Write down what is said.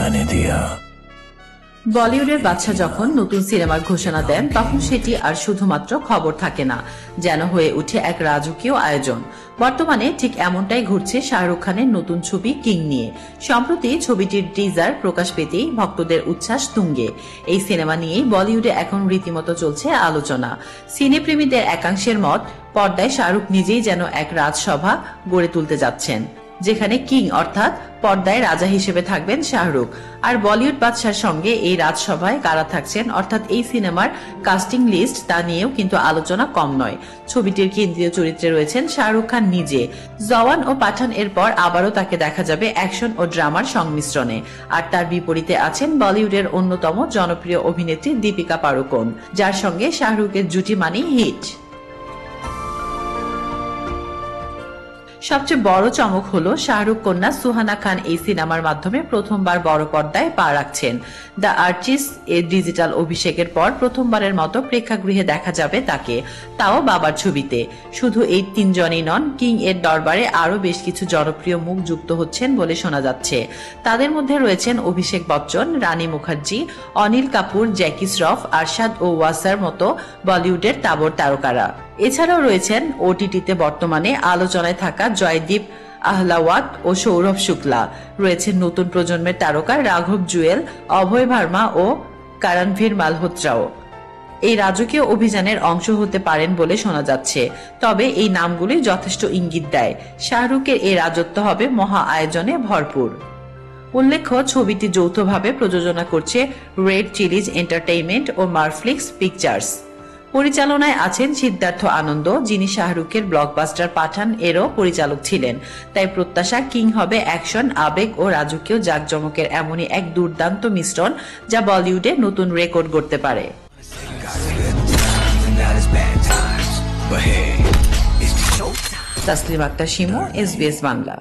बनाने दिया। বলিউডের বাদশা যখন নতুন সিনেমার ঘোষণা দেন তখন সেটি আর শুধুমাত্র খবর থাকে না, যেন হয়ে ওঠে এক রাজকীয় আয়োজন। বর্তমানে ঠিক এমনটাই ঘটছে শাহরুখ খানের নতুন ছবি কিং নিয়ে। সম্প্রতি ছবিটির টিজার প্রকাশ পেতেই ভক্তদের উচ্ছ্বাস তুঙ্গে। এই সিনেমা নিয়েই বলিউডে এখন রীতিমতো চলছে আলোচনা। সিনেপ্রেমীদের একাংশের মত, পর্দায় শাহরুখ নিজেই যেন এক রাজসভা গড়ে তুলতে যাচ্ছেন, যেখানে কিং অর্থাৎ পর্দায় রাজা হিসেবে থাকবেন শাহরুখ। আর বলিউড বাদশার সঙ্গে এই রাজসভায় কারা থাকছেন অর্থাৎ এই সিনেমার কাস্টিং লিস্ট, তা নিয়েও কিন্তু আলোচনা কম নয়। ছবিটির কেন্দ্রীয় চরিত্রে রয়েছেন শাহরুখ খান নিজে। জওয়ান ও পাঠান এর পর আবারও তাকে দেখা যাবে অ্যাকশন ও ড্রামার সংমিশ্রণে। আর তার বিপরীতে আছেন বলিউডের অন্যতম জনপ্রিয় অভিনেত্রী দীপিকা পাড়ুকোন, যার সঙ্গে শাহরুখের জুটি মানেই হিট। সবচেয়ে বড় চমক হলো শাহরুখ কন্যা সুহানা খান এই সিনেমার মাধ্যমে প্রথমবার বড় পর্দায় পা রাখছেন। দ্য আর্টিস্ট এর ডিজিটাল অভিষেকের পর প্রথমবারের মতো প্রেক্ষাগৃহে দেখা যাবে তাকে, তাও বাবার ছবিতে। শুধু এই তিনজনই নন, কিং এর দরবারে আরো বেশ কিছু জনপ্রিয় মুখ যুক্ত হচ্ছেন বলে শোনা যাচ্ছে। তাদের মধ্যে রয়েছেন অভিষেক বচ্চন, রানী মুখার্জি, অনিল কাপুর, জ্যাকি শ্রফ, আরশাদ ও ওয়াসার মতো বলিউডের তাবড় তারকারা। এছাড়াও রয়েছেন ওটিটিতে বর্তমানে আলোচনায় থাকা জয়দীপ আহলাওয়াত ও সৌরভ শুক্লা। রয়েছেন নতুন প্রজন্মের তারকা রাঘব জুয়েল, অভয় ভার্মা ও করণভীর মালহোত্রাও। এই রাজকীয় অভিযানের অংশ হতে পারেন বলে শোনা যাচ্ছে। তবে এই নামগুলি যথেষ্ট ইঙ্গিত দেয় শাহরুখের এই রাজত্ব হবে মহা আয়োজনে ভরপুর। উল্লেখ্য, ছবিটি যৌথভাবে প্রযোজনা করছে রেড চিলিজ এন্টারটেইনমেন্ট ও মারফ্লিক্স পিকচার্স। পরিচালনায় আছেন সিদ্ধার্থ আনন্দ, যিনি শাহরুখের ব্লকবাস্টার পাঠান এরও পরিচালক ছিলেন। তাই প্রত্যাশা কিং হবে অ্যাকশন, আবেগ ও রাজকীয় জাঁকজমকের এমনই এক দুর্দান্ত মিশ্রণ, যা বলিউডে নতুন রেকর্ড গড়তে পারে। তাসলিম আক্তার শিমু, SBS বাংলা।